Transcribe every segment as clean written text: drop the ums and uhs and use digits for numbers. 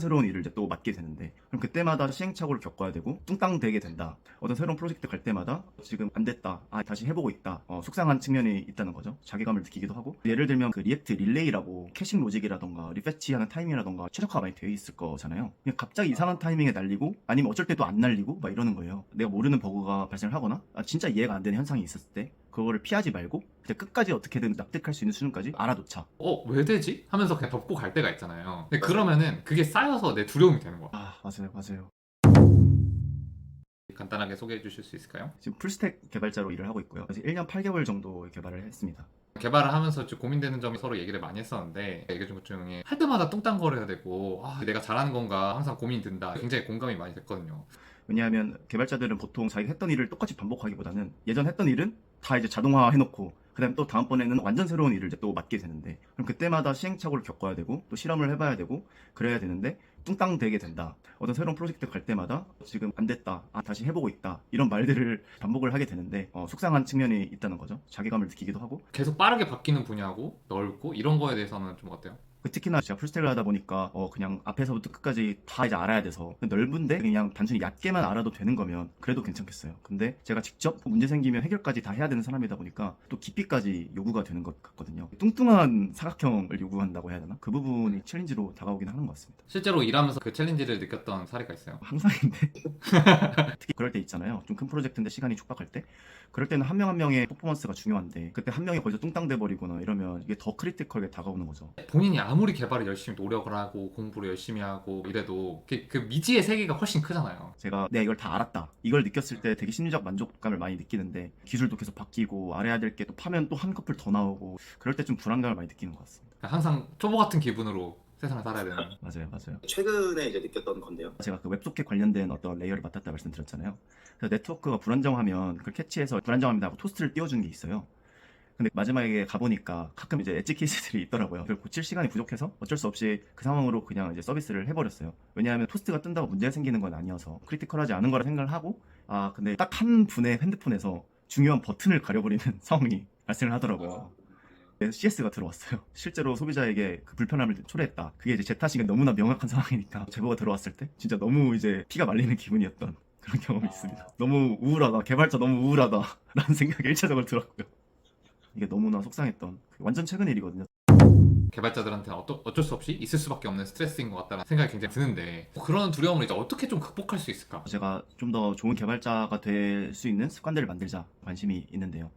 새로운 일을 이제 또 맡게 되는데, 그럼 그때마다 시행착오를 겪어야 되고 뚱땅대게 된다. 어떤 새로운 프로젝트 갈 때마다 지금 안 됐다, 다시 해보고 있다, 속상한 측면이 있다는 거죠. 자괴감을 느끼기도 하고, 예를 들면 그 리액트 릴레이라고 캐싱 로직이라던가 리패치하는 타이밍이라던가 최적화가 많이 되어 있을 거잖아요. 그냥 갑자기 이상한 타이밍에 날리고, 아니면 어쩔 때 또 안 날리고 막 이러는 거예요. 내가 모르는 버그가 발생을 하거나 진짜 이해가 안 되는 현상이 있었을 때 그거를 피하지 말고 그냥 끝까지 어떻게든 납득할 수 있는 수준까지 알아놓자. 왜 되지? 하면서 그냥 덮고 갈 때가 있잖아요. 근데 그러면은 그게 쌓여서 내 두려움이 되는 거야. 맞아요, 맞아요. 간단하게 소개해 주실 수 있을까요? 지금 풀스택 개발자로 일을 하고 있고요. 그래서 1년 8개월 정도 개발을 했습니다. 개발을 하면서 좀 고민되는 점이 서로 얘기를 많이 했었는데, 얘기 중 것 중에 할 때마다 뚱땅거려야 되고 내가 잘하는 건가 항상 고민이 든다. 굉장히 공감이 많이 됐거든요. 왜냐하면 개발자들은 보통 자기가 했던 일을 똑같이 반복하기보다는 예전 했던 일은 다 이제 자동화 해놓고 그다음 또 다음번에는 완전 새로운 일을 이제 또 맡게 되는데, 그럼 그때마다 시행착오를 겪어야 되고 또 실험을 해봐야 되고 그래야 되는데 뚱땅대게 된다. 어떤 새로운 프로젝트 갈 때마다 지금 안 됐다, 다시 해보고 있다, 이런 말들을 반복을 하게 되는데 속상한 측면이 있다는 거죠. 자괴감을 느끼기도 하고. 계속 빠르게 바뀌는 분야고 넓고 이런 거에 대해서는 좀 어때요? 특히나 제가 풀스택을 하다 보니까 그냥 앞에서부터 끝까지 다 이제 알아야 돼서 넓은데 그냥 단순히 얕게만 알아도 되는 거면 그래도 괜찮겠어요. 근데 제가 직접 문제 생기면 해결까지 다 해야 되는 사람이다 보니까 또 깊이까지 요구가 되는 것 같거든요. 뚱뚱한 사각형을 요구한다고 해야 되나? 그 부분이 챌린지로 다가오긴 하는 것 같습니다. 실제로 일하면서 그 챌린지를 느꼈던 사례가 있어요? 항상인데 특히 그럴 때 있잖아요. 좀 큰 프로젝트인데 시간이 촉박할 때, 그럴 때는 한 명 한 명의 퍼포먼스가 중요한데 그때 한 명이 거기서 뚱땅대 버리거나 이러면 이게 더 크리티컬하게 다가오는 거죠. 본인이 아무리 개발을 열심히 노력을 하고 공부를 열심히 하고 이래도 그 미지의 세계가 훨씬 크잖아요. 제가 내가 이걸 다 알았다, 이걸 느꼈을 때 되게 심리적 만족감을 많이 느끼는데 기술도 계속 바뀌고 알아야 될 게 또 파면 또 한 커플 더 나오고 그럴 때 좀 불안감을 많이 느끼는 것 같습니다. 항상 초보 같은 기분으로 세상을 살아야 되는. 맞아요, 맞아요. 최근에 이제 느꼈던 건데요. 제가 그 웹소켓 관련된 어떤 레이어를 맡았다 말씀드렸잖아요. 그래서 네트워크가 불안정하면 그걸 캐치해서 불안정합니다 하고 토스트를 띄워주는 게 있어요. 근데 마지막에 가보니까 가끔 이제 엣지 케이스들이 있더라고요. 그걸 고칠 시간이 부족해서 어쩔 수 없이 그 상황으로 그냥 이제 서비스를 해버렸어요. 왜냐하면 토스트가 뜬다고 문제가 생기는 건 아니어서 크리티컬하지 않은 거라 생각을 하고, 근데 딱 한 분의 핸드폰에서 중요한 버튼을 가려버리는 상황이 발생을 하더라고요. CS가 들어왔어요. 실제로 소비자에게 그 불편함을 초래했다. 그게 이제 제 탓인 게 너무나 명확한 상황이니까 제보가 들어왔을 때 진짜 너무 이제 피가 말리는 기분이었던 그런 경험이 있습니다. 너무 우울하다, 개발자 너무 우울하다 라는 생각이 1차적으로 들었고요. 이게 너무나 속상했던 완전 최근 일이거든요. 개발자들한테는 어쩔 수 없이 있을 수밖에 없는 스트레스인 것 같다는 생각이 굉장히 드는데, 그런 두려움을 이제 어떻게 좀 극복할 수 있을까? 제가 좀 더 좋은 개발자가 될 수 있는 습관들을 만들자 관심이 있는데요.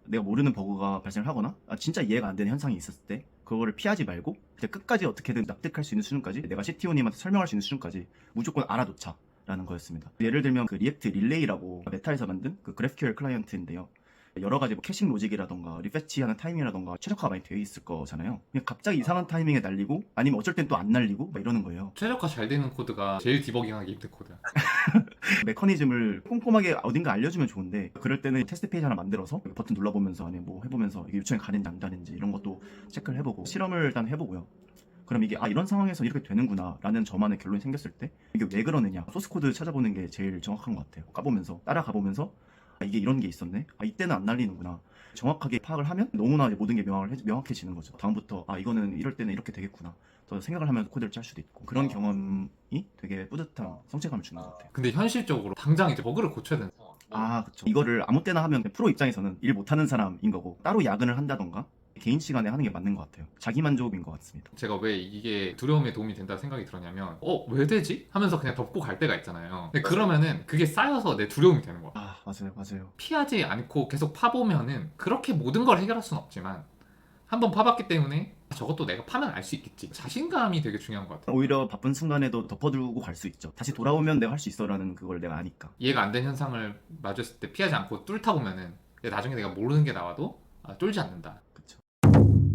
내가 모르는 버그가 발생을 하거나 진짜 이해가 안 되는 현상이 있었을 때 그거를 피하지 말고 그냥 끝까지 어떻게든 납득할 수 있는 수준까지, 내가 CTO님한테 설명할 수 있는 수준까지 무조건 알아놓자 라는 거였습니다. 예를 들면 그 리액트 릴레이라고 메타에서 만든 그 GraphQL 클라이언트인데요. 여러 가지 캐싱 로직이라던가 리패치하는 타이밍이라던가 최적화가 많이 되어 있을 거잖아요. 그냥 갑자기 이상한 타이밍에 날리고 아니면 어쩔 땐 또 안 날리고 막 이러는 거예요. 최적화 잘 되는 코드가 제일 디버깅하기 힘든 코드야. 메커니즘을 꼼꼼하게 어딘가 알려주면 좋은데 그럴 때는 테스트 페이지 하나 만들어서 버튼 눌러보면서 아니면 뭐 해보면서 이게 유추에 가는지 안 가는지 이런 것도 체크를 해보고 실험을 일단 해보고요. 그럼 이게 이런 상황에서 이렇게 되는구나 라는 저만의 결론이 생겼을 때 이게 왜 그러느냐, 소스 코드 찾아보는 게 제일 정확한 것 같아요. 까보면서 따라가보면서 이게 이런 게 있었네, 이때는 안 날리는구나, 정확하게 파악을 하면 너무나 모든 게 명확해지는 거죠. 다음부터 이거는 이럴 때는 이렇게 되겠구나, 더 생각을 하면서 코드를 짤 수도 있고, 그런 경험이 되게 뿌듯한 성취감을 주는 것 같아요. 근데 현실적으로 당장 이제 버그를 고쳐야 되는 상황. 그쵸. 이거를 아무 때나 하면 프로 입장에서는 일 못하는 사람인 거고 따로 야근을 한다던가 개인 시간에 하는 게 맞는 것 같아요. 자기 만족인 것 같습니다. 제가 왜 이게 두려움에 도움이 된다고 생각이 들었냐면, 왜 되지? 하면서 그냥 덮고 갈 때가 있잖아요. 근데 그러면은 그게 쌓여서 내 두려움이 되는 거야. 맞아요, 맞아요. 피하지 않고 계속 파보면은 그렇게 모든 걸 해결할 수는 없지만, 한번 파봤기 때문에 저것도 내가 파면 알 수 있겠지. 자신감이 되게 중요한 것 같아요. 오히려 바쁜 순간에도 덮어두고 갈 수 있죠. 다시 돌아오면 내가 할 수 있어라는 그걸 내가 아니까. 이해가 안 된 현상을 마주했을 때 피하지 않고 뚫다 보면은 나중에 내가 모르는 게 나와도 쫄지 않는다. 그쵸.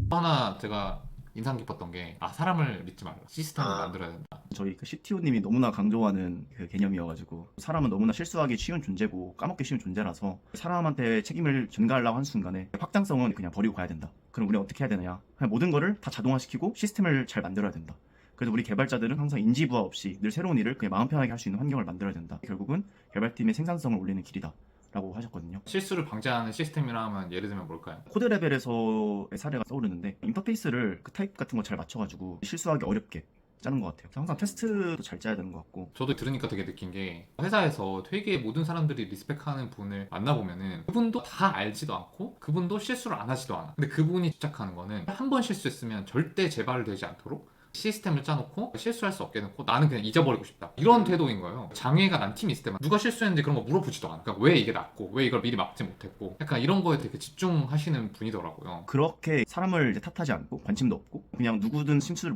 하나 제가 인상 깊었던 게, 사람을 믿지 말라. 시스템을 만들어야 된다. 저희 그 CTO님이 너무나 강조하는 그 개념이어가지고, 사람은 너무나 실수하기 쉬운 존재고 까먹기 쉬운 존재라서 사람한테 책임을 전가하려고 하는 순간에 확장성은 그냥 버리고 가야 된다. 그럼 우리 어떻게 해야 되느냐, 그냥 모든 거를 다 자동화시키고 시스템을 잘 만들어야 된다. 그래서 우리 개발자들은 항상 인지부하 없이 늘 새로운 일을 그냥 마음 편하게 할 수 있는 환경을 만들어야 된다. 결국은 개발팀의 생산성을 올리는 길이다 라고 하셨거든요. 실수를 방지하는 시스템이라 하면 예를 들면 뭘까요? 코드 레벨에서의 사례가 떠오르는데, 인터페이스를 그 타입 같은 거 잘 맞춰가지고 실수하기 어렵게 짜는 것 같아요. 항상 테스트도 잘 짜야 되는 것 같고. 저도 들으니까 되게 느낀 게 회사에서 되게 모든 사람들이 리스펙하는 분을 만나보면은 그분도 다 알지도 않고 그분도 실수를 안 하지도 않아. 근데 그분이 집착하는 거는 한 번 실수했으면 절대 재발되지 않도록 시스템을 짜놓고 실수할 수 없게 해놓고 나는 그냥 잊어버리고 싶다 이런 태도인 거예요. 장애가 난 팀이 있을 때만 누가 실수했는지 그런 거 물어보지도 않아. 그러니까 왜 이게 났고 왜 이걸 미리 막지 못했고 약간 이런 거에 되게 집중하시는 분이더라고요. 그렇게 사람을 이제 탓하지 않고 관심도 없고 그냥 누구든 실수를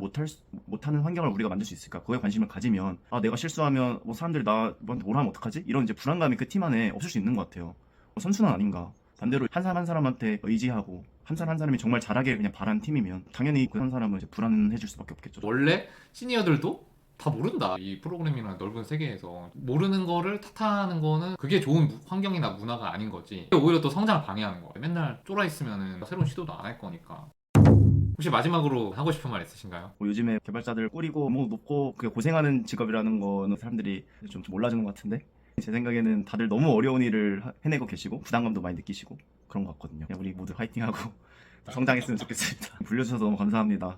못하는 환경을 우리가 만들 수 있을까? 그거에 관심을 가지면 내가 실수하면 뭐 사람들이 나한테 뭘 하면 어떡하지? 이런 이제 불안감이 그 팀 안에 없을 수 있는 것 같아요. 선수는 아닌가? 반대로 한 사람 한 사람한테 의지하고 한 사람 한 사람이 정말 잘하길 그냥 바라는 팀이면 당연히 그 한 사람은 이제 불안해질 수밖에 없겠죠. 원래 시니어들도 다 모른다. 이 프로그래밍이라는 넓은 세계에서 모르는 거를 탓하는 거는 그게 좋은 환경이나 문화가 아닌 거지. 오히려 또 성장을 방해하는 거야. 맨날 쫄아 있으면 새로운 시도도 안 할 거니까. 혹시 마지막으로 하고 싶은 말 있으신가요? 요즘에 개발자들 꾸리고 너무 높고 그게 고생하는 직업이라는 거는 사람들이 좀 몰라주는 것 같은데 제 생각에는 다들 너무 어려운 일을 해내고 계시고 부담감도 많이 느끼시고 그런 것 같거든요. 그냥 우리 모두 화이팅하고 성장했으면 좋겠습니다. 불려주셔서 너무 감사합니다.